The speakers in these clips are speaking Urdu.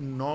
9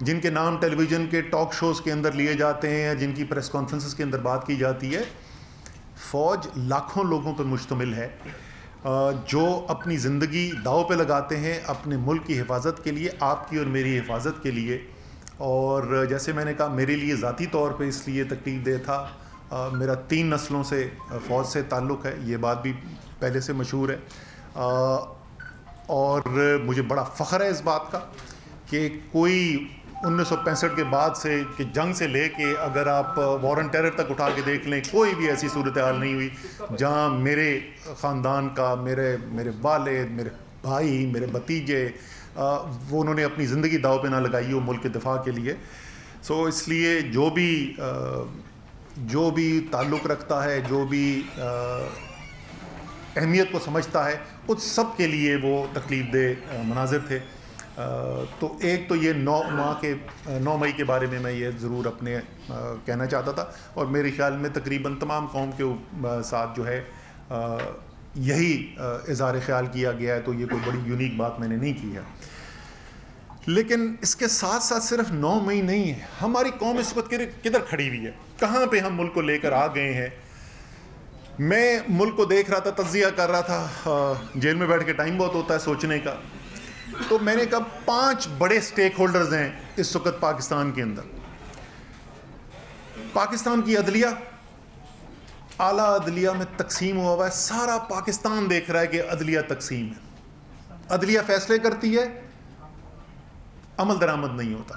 جن کے نام ٹیلی ویژن کے ٹاک شوز کے اندر لیے جاتے ہیں یا جن کی پریس کانفرنسز کے اندر بات کی جاتی ہے. فوج لاکھوں لوگوں پر مشتمل ہے جو اپنی زندگی داؤ پہ لگاتے ہیں اپنے ملک کی حفاظت کے لیے, آپ کی اور میری حفاظت کے لیے. اور جیسے میں نے کہا میرے لیے ذاتی طور پہ اس لیے تکلیف دہ تھا, میرا 3 نسلوں سے فوج سے تعلق ہے, یہ بات بھی پہلے سے مشہور ہے, اور مجھے بڑا فخر ہے اس بات کا کہ کوئی 1965 کے بعد سے کہ جنگ سے لے کے اگر آپ وار آن ٹیرر تک اٹھا کے دیکھ لیں, کوئی بھی ایسی صورتحال نہیں ہوئی جہاں میرے خاندان کا, میرے والد, میرے بھائی, میرے بھتیجے, وہ انہوں نے اپنی زندگی داؤ پہ نہ لگائی ہو ملک کے دفاع کے لیے. سو اس لیے جو بھی تعلق رکھتا ہے, جو بھی اہمیت کو سمجھتا ہے, اس سب کے لیے وہ تکلیف دہ مناظر تھے. تو ایک تو یہ 9 مئی کے بارے میں یہ ضرور اپنے کہنا چاہتا تھا, اور میرے خیال میں تقریباً تمام قوم کے ساتھ جو ہے یہی اظہار خیال کیا گیا ہے, تو یہ کوئی بڑی یونیک بات میں نے نہیں کی ہے. لیکن اس کے ساتھ ساتھ صرف 9 مئی نہیں ہے, ہماری قوم اس وقت کدھر کھڑی ہوئی ہے, کہاں پہ ہم ملک کو لے کر آ گئے ہیں. میں ملک کو دیکھ رہا تھا, تجزیہ کر رہا تھا, جیل میں بیٹھ کے ٹائم بہت ہوتا ہے سوچنے کا, تو میں نے کہا 5 بڑے سٹیک ہولڈرز ہیں اس وقت پاکستان کے اندر. پاکستان کی عدلیہ, اعلیٰ عدلیہ میں تقسیم ہوا ہے, سارا پاکستان دیکھ رہا ہے کہ عدلیہ تقسیم ہے, عدلیہ فیصلے کرتی ہے, عمل درآمد نہیں ہوتا.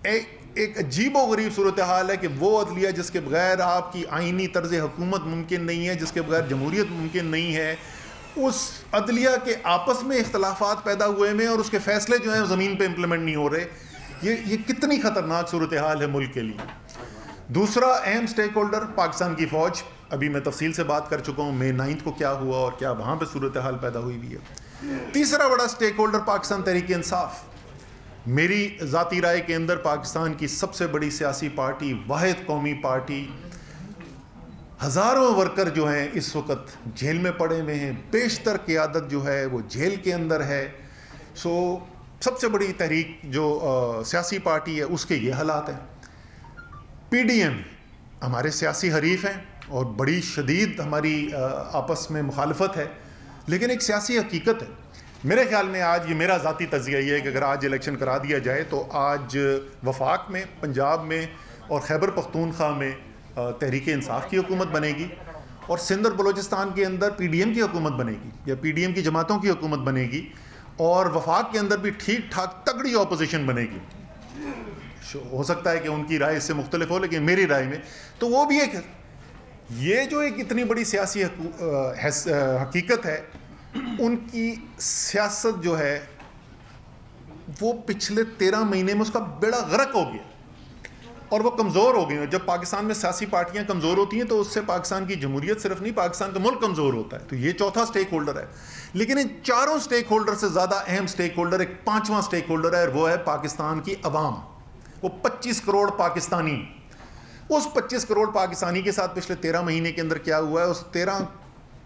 ایک عجیب و غریب صورتحال ہے کہ وہ عدلیہ جس کے بغیر آپ کی آئینی طرز حکومت ممکن نہیں ہے, جس کے بغیر جمہوریت ممکن نہیں ہے, اس عدلیہ کے آپس میں اختلافات پیدا ہوئے میں اور اس کے فیصلے جو ہیں زمین پہ امپلیمنٹ نہیں ہو رہے. یہ کتنی خطرناک صورتحال ہے ملک کے لیے. دوسرا اہم سٹیک ہولڈر پاکستان کی فوج, ابھی میں تفصیل سے بات کر چکا ہوں مئی 9 کو کیا ہوا اور کیا وہاں پہ صورتحال پیدا ہوئی بھی ہے. تیسرا بڑا سٹیک ہولڈر پاکستان تحریک انصاف. میری ذاتی رائے کے اندر پاکستان کی سب سے بڑی سیاسی پارٹی, واحد قومی پارٹی, ہزاروں ورکر جو ہیں اس وقت جیل میں پڑے ہوئے ہیں, بیشتر قیادت جو ہے وہ جیل کے اندر ہے. سو سب سے بڑی تحریک جو سیاسی پارٹی ہے اس کے یہ حالات ہیں. پی ڈی ایم ہمارے سیاسی حریف ہیں اور بڑی شدید ہماری آپس میں مخالفت ہے, لیکن ایک سیاسی حقیقت ہے. میرے خیال میں آج یہ میرا ذاتی تجزیہ یہ ہے کہ اگر آج الیکشن کرا دیا جائے تو آج وفاق میں, پنجاب میں اور خیبر پختونخوا میں تحریک انصاف کی حکومت بنے گی, اور سندھ اور بلوچستان کے اندر پی ڈی ایم کی حکومت بنے گی یا پی ڈی ایم کی جماعتوں کی حکومت بنے گی, اور وفاق کے اندر بھی ٹھیک ٹھاک تگڑی اپوزیشن بنے گی. ہو سکتا ہے کہ ان کی رائے اس سے مختلف ہو, لیکن میری رائے میں تو وہ بھی ایک, یہ جو ایک اتنی بڑی سیاسی حقیقت ہے, ان کی سیاست جو ہے وہ پچھلے 13 مہینے میں اس کا بیڑا غرق ہو گیا اور وہ کمزور ہو گئی. جب پاکستان میں سیاسی پارٹیاں کمزور ہوتی ہیں تو اس سے پاکستان کی جمہوریت صرف نہیں, پاکستان کا ملک کمزور ہوتا ہے. تو یہ چوتھا سٹیک ہولڈر ہے. لیکن ان چاروں سٹیک ہولڈر سے زیادہ اہم سٹیک ہولڈر ایک 5واں سٹیک ہولڈر ہے, اور وہ ہے پاکستان کی عوام. وہ 25 کروڑ پاکستانی. اس 25 کروڑ پاکستانی کے ساتھ پچھلے 13 مہینے کے اندر کیا ہوا ہے, اس 13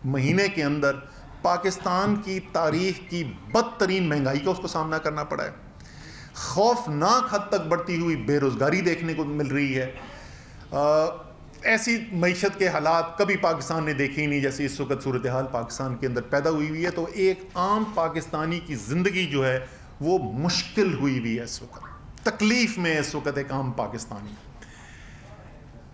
مہینے کے اندر پاکستان کی تاریخ کی بدترین مہنگائی کا اس کو سامنا کرنا پڑا ہے. خوفناک حد تک بڑھتی ہوئی بے روزگاری دیکھنے کو مل رہی ہے. ایسی معیشت کے حالات کبھی پاکستان نے دیکھے ہی نہیں جیسے اس وقت صورتحال پاکستان کے اندر پیدا ہوئی ہے. تو ایک عام پاکستانی کی زندگی جو ہے وہ مشکل ہوئی ہے اس وقت, تکلیف میں اس وقت ایک عام پاکستانی.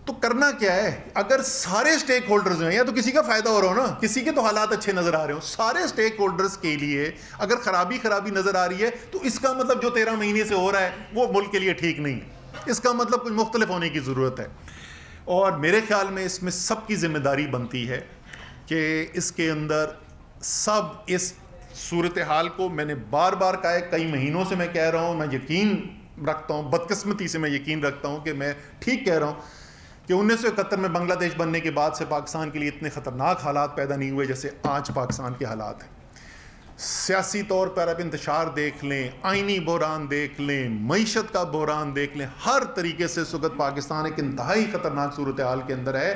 تو کرنا کیا ہے؟ اگر سارے سٹیک ہولڈرز ہیں, یا تو کسی کا فائدہ ہو رہا ہو نا, کسی کے تو حالات اچھے نظر آ رہے ہوں, سارے سٹیک ہولڈرز کے لیے اگر خرابی نظر آ رہی ہے تو اس کا مطلب جو 13 مہینے سے ہو رہا ہے وہ ملک کے لیے ٹھیک نہیں ہے. اس کا مطلب کچھ مختلف ہونے کی ضرورت ہے. اور میرے خیال میں اس میں سب کی ذمہ داری بنتی ہے کہ اس کے اندر سب اس صورتحال کو, میں نے بار بار کہا ہے, کئی مہینوں سے میں کہہ رہا ہوں, میں یقین رکھتا ہوں, بدقسمتی سے میں یقین رکھتا ہوں کہ میں ٹھیک کہہ رہا ہوں کہ 1971 میں بنگلہ دیش بننے کے بعد سے پاکستان کے لیے اتنے خطرناک حالات پیدا نہیں ہوئے جیسے آج پاکستان کے حالات ہیں. سیاسی طور پر آپ انتشار دیکھ لیں, آئینی بحران دیکھ لیں, معیشت کا بحران دیکھ لیں, ہر طریقے سے اس وقت پاکستان ایک انتہائی خطرناک صورتحال کے اندر ہے.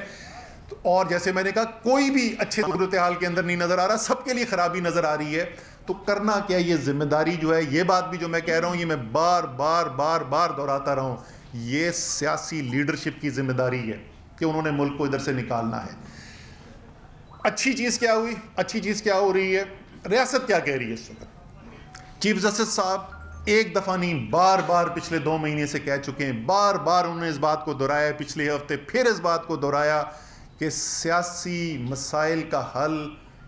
اور جیسے میں نے کہا, کوئی بھی اچھے صورتحال کے اندر نہیں نظر آ رہا, سب کے لیے خرابی نظر آ رہی ہے. تو کرنا کیا؟ یہ ذمہ داری جو ہے، یہ بات بھی جو میں کہہ رہا ہوں، یہ میں بار بار بار بار دہراتا رہا ہوں، یہ سیاسی لیڈرشپ کی ذمہ داری ہے کہ انہوں نے ملک کو ادھر سے نکالنا ہے۔ اچھی چیز کیا ہوئی؟ اچھی چیز کیا ہو رہی ہے؟ ریاست کیا کہہ رہی ہے اس وقت؟ چیف جسٹس صاحب ایک دفعہ نہیں، بار بار پچھلے 2 مہینے سے کہہ چکے ہیں، بار بار انہوں نے اس بات کو دہرایا، پچھلے ہفتے پھر اس بات کو دہرایا کہ سیاسی مسائل کا حل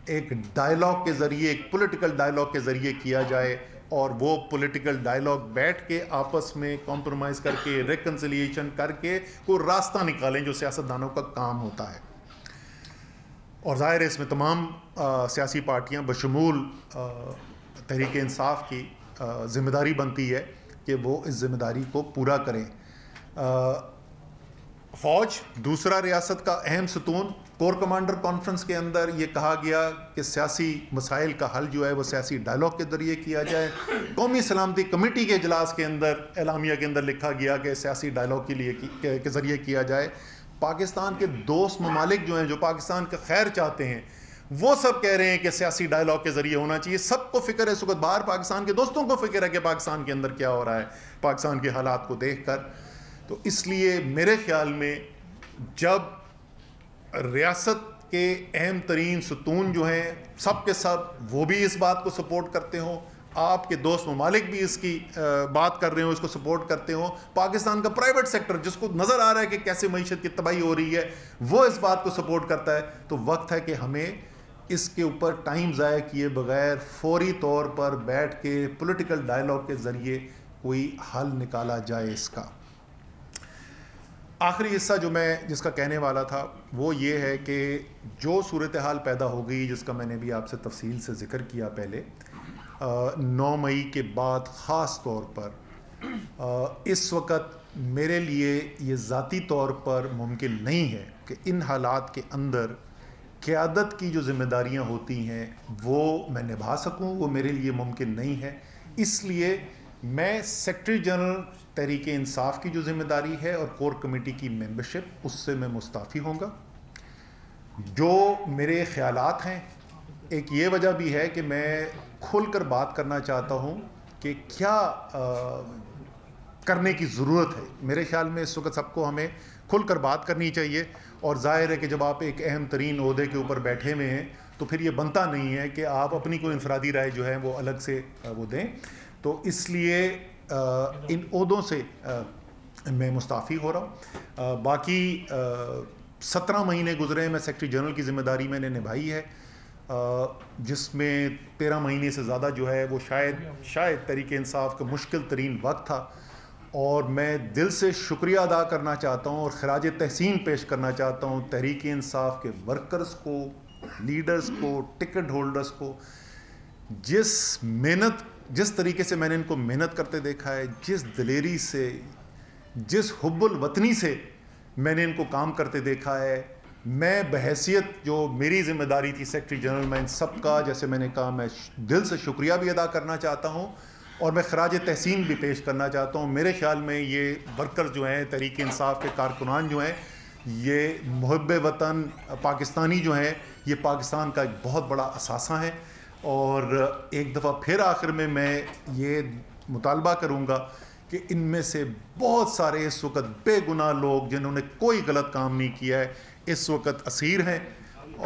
ایک ڈائیلاگ کے ذریعے، ایک پولیٹیکل ڈائیلاگ کے ذریعے کیا جائے، اور وہ پولیٹیکل ڈائیلاگ بیٹھ کے آپس میں کمپرومائز کر کے، ریکنسیلیشن کر کے کوئی راستہ نکالیں، جو سیاستدانوں کا کام ہوتا ہے۔ اور ظاہر ہے اس میں تمام سیاسی پارٹیاں بشمول تحریک انصاف کی ذمہ داری بنتی ہے کہ وہ اس ذمہ داری کو پورا کریں۔ فوج دوسرا ریاست کا اہم ستون، کور کمانڈر کانفرنس کے اندر یہ کہا گیا کہ سیاسی مسائل کا حل جو ہے وہ سیاسی ڈائیلاگ کے ذریعے کیا جائے۔ قومی سلامتی کمیٹی کے اجلاس کے اندر اعلامیہ کے اندر لکھا گیا کہ سیاسی ڈائیلاگ کے ذریعے کیا جائے۔ پاکستان کے دوست ممالک جو ہیں، جو پاکستان کا خیر چاہتے ہیں، وہ سب کہہ رہے ہیں کہ سیاسی ڈائیلاگ کے ذریعے ہونا چاہیے۔ سب کو فکر ہے، اس وقت باہر پاکستان کے دوستوں کو فکر ہے کہ پاکستان کے اندر کیا ہو رہا ہے، پاکستان کے حالات کو دیکھ کر۔ تو اس لیے میرے خیال میں جب ریاست کے اہم ترین ستون جو ہیں سب کے سب وہ بھی اس بات کو سپورٹ کرتے ہوں، آپ کے دوست ممالک بھی اس کی بات کر رہے ہوں، اس کو سپورٹ کرتے ہوں، پاکستان کا پرائیویٹ سیکٹر جس کو نظر آ رہا ہے کہ کیسے معیشت کی تباہی ہو رہی ہے وہ اس بات کو سپورٹ کرتا ہے، تو وقت ہے کہ ہمیں اس کے اوپر ٹائم ضائع کیے بغیر فوری طور پر بیٹھ کے پولیٹیکل ڈائیلاگ کے ذریعے کوئی حل نکالا جائے اس کا۔ آخری حصہ جو میں جس کا کہنے والا تھا وہ یہ ہے کہ جو صورتحال پیدا ہو گئی، جس کا میں نے بھی آپ سے تفصیل سے ذکر کیا پہلے، 9 مئی کے بعد خاص طور پر اس وقت میرے لیے یہ ذاتی طور پر ممکن نہیں ہے کہ ان حالات کے اندر قیادت کی جو ذمہ داریاں ہوتی ہیں وہ میں نبھا سکوں، وہ میرے لیے ممکن نہیں ہے۔ اس لیے میں سیکرٹری جنرل تحریک انصاف کی جو ذمہ داری ہے اور کور کمیٹی کی ممبرشپ، اس سے میں مستعفی ہوں گا۔ جو میرے خیالات ہیں، ایک یہ وجہ بھی ہے کہ میں کھل کر بات کرنا چاہتا ہوں کہ کیا کرنے کی ضرورت ہے۔ میرے خیال میں اس وقت سب کو ہمیں کھل کر بات کرنی چاہیے، اور ظاہر ہے کہ جب آپ ایک اہم ترین عہدے کے اوپر بیٹھے ہوئے ہیں تو پھر یہ بنتا نہیں ہے کہ آپ اپنی کوئی انفرادی رائے جو ہے وہ الگ سے وہ دیں۔ تو اس لیے ان عہدوں سے میں مستعفی ہو رہا ہوں۔ باقی 17 مہینے گزرے ہیں، میں سیکرٹری جنرل کی ذمہ داری میں نے نبھائی ہے، جس میں 13 مہینے سے زیادہ جو ہے وہ شاید تحریک انصاف کا مشکل ترین وقت تھا، اور میں دل سے شکریہ ادا کرنا چاہتا ہوں اور خراج تحسین پیش کرنا چاہتا ہوں تحریک انصاف کے ورکرز کو، لیڈرز کو، ٹکٹ ہولڈرز کو، جس طریقے سے میں نے ان کو محنت کرتے دیکھا ہے، جس دلیری سے، جس حب الوطنی سے میں نے ان کو کام کرتے دیکھا ہے۔ میں بحیثیت جو میری ذمہ داری تھی سیکرٹری جنرل، میں ان سب کا، جیسے میں نے کہا، میں دل سے شکریہ بھی ادا کرنا چاہتا ہوں، اور میں خراج تحسین بھی پیش کرنا چاہتا ہوں۔ میرے خیال میں یہ ورکر جو ہیں، تحریک انصاف کے کارکنان جو ہیں، یہ محب وطن پاکستانی جو ہیں، یہ پاکستان کا ایک بہت بڑا اثاثہ ہیں۔ اور ایک دفعہ پھر آخر میں یہ مطالبہ کروں گا کہ ان میں سے بہت سارے اس وقت بے گناہ لوگ جنہوں نے کوئی غلط کام نہیں کیا ہے، اس وقت اسیر ہیں،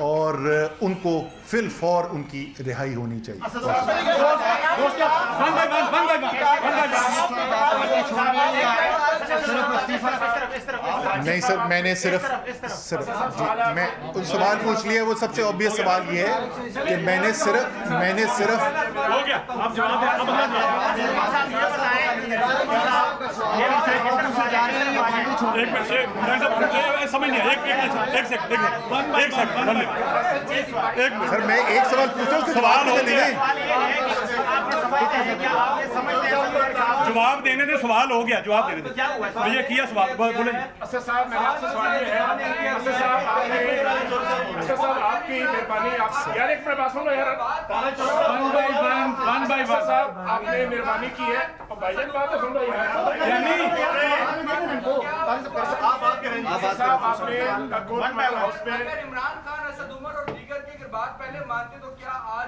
اور ان کو فی الفور ان کی رہائی ہونی چاہیے۔ نہیں سر، میں نے صرف میں سوال پوچھ لیا، وہ سب سے اوبیس سوال یہ ہے کہ میں نے صرف سر میں ایک سوال پوچھا، اس کے سوال ہو گئے، جواب دینے دے، سوال ہو گیا، جواب دینے دے، یہ کیا سوال بولیں۔ اسد صاحب میں آپ سے سوال یہ ہے، اسد صاحب آپ کی مہربانی، یار ایک میں بات سن لو یار، اسد صاحب آپ نے مہربانی کی ہے، اور بھائی جان بات تو سن لو یار، یعنی آپ بات کریں گے صاحب، آپ نے گورنمنٹ ہاؤس پہ اگر عمران خان، اسد عمر اور دیگر کی اگر بات پہلے مانتے تو کیا آج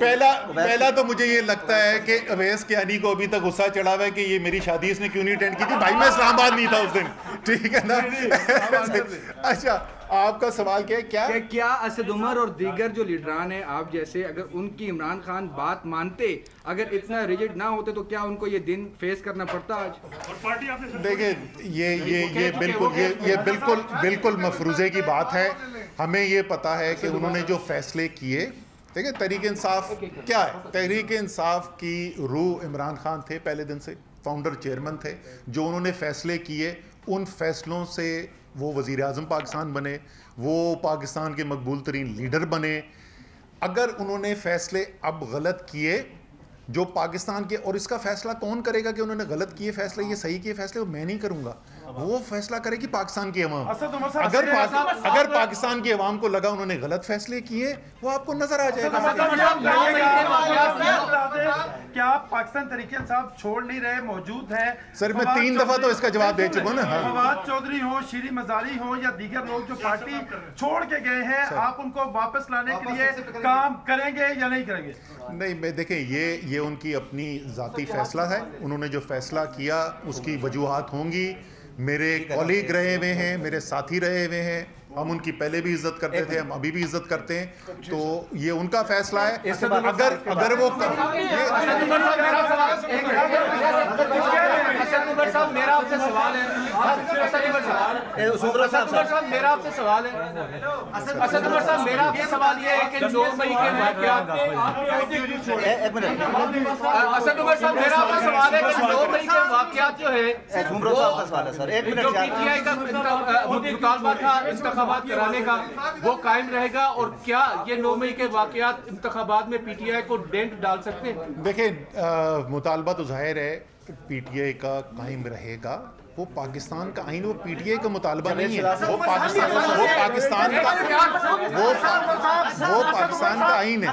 پہلا تو مجھے یہ لگتا ہے کہ اویس کیانی کو ابھی تک غصہ چڑھا ہوا ہے کہ یہ میری شادی اس نے کیوں نہیں اٹینڈ کی تھی. بھائی میں اسلام آباد نہیں تھا اس دن, ٹھیک ہے نا. اچھا آپ کا سوال کیا ہے؟ کیا اسد عمر اور دیگر جو لیڈران ہیں آپ جیسے, اگر ان کی عمران خان بات مانتے, اگر اتنا ریجڈ نہ ہوتے تو کیا ان کو یہ دن فیس کرنا پڑتا آج؟ دیکھیں یہ بالکل مفروضے کی بات ہے. ہمیں یہ پتا ہے کہ انہوں نے جو فیصلے کیے, دیکھیں تحریک انصاف کیا ہے, تحریک انصاف کی روح عمران خان تھے پہلے دن سے, فاؤنڈر چیئرمین تھے. جو انہوں نے فیصلے کیے ان فیصلوں سے وہ وزیر اعظم پاکستان بنے, وہ پاکستان کے مقبول ترین لیڈر بنے. اگر انہوں نے فیصلے اب غلط کیے جو پاکستان کے, اور اس کا فیصلہ کون کرے گا کہ انہوں نے غلط کیے فیصلے, یہ صحیح کیے فیصلے, وہ میں نہیں کروں گا, وہ فیصلہ کرے گی پاکستان کی عوام. اگر پاکستان کی عوام کو لگا انہوں نے غلط فیصلے کیے وہ آپ کو نظر آ جائے گا. کیا آپ پاکستان تحریک انصاف چھوڑ نہیں رہے, موجود ہے؟ سر میں 3 دفعہ تو اس کا جواب دے چکا ہوں نا. فواد چودھری ہوں, شیریں مزاری ہوں یا دیگر لوگ جو پارٹی چھوڑ کے گئے ہیں, آپ ان کو واپس لانے کے لیے کام کریں گے یا نہیں کریں گے؟ نہیں, دیکھیں یہ ان کی اپنی ذاتی فیصلہ ہے. انہوں نے جو فیصلہ کیا اس کی وجوہات ہوں گی. میرے کولیگ رہے ہوئے ہیں, میرے ساتھی رہے ہوئے ہیں, ہم ان کی پہلے بھی عزت کرتے تھے, ہم ابھی بھی عزت کرتے ہیں, تو یہ ان کا فیصلہ ہے. اگر وہ میرا آپ سے سوال ہے, میرا آپ سے سوال ہے, اسد عمر صاحب میرا آپ سے سوال یہ ہے کہ 9 مئی کے واقعات, اسد عمر صاحب میرا آپ سے سوال ہے کہ 9 مئی کے واقعات جو ہے جو پی ٹی آئی کا مطالبہ تھا انتخابات کرانے کا وہ قائم رہے گا, اور کیا یہ 9 مئی کے واقعات انتخابات میں پی ٹی آئی کو ڈینٹ ڈال سکتے ہیں؟ دیکھیں مطالبہ تو ظاہر ہے پی ٹی آئی کا قائم رہے گا. وہ پاکستان کا آئین, وہ پی ٹی آئی کا مطالبہ نہیں ہے, وہ پاکستان کا آئین ہے.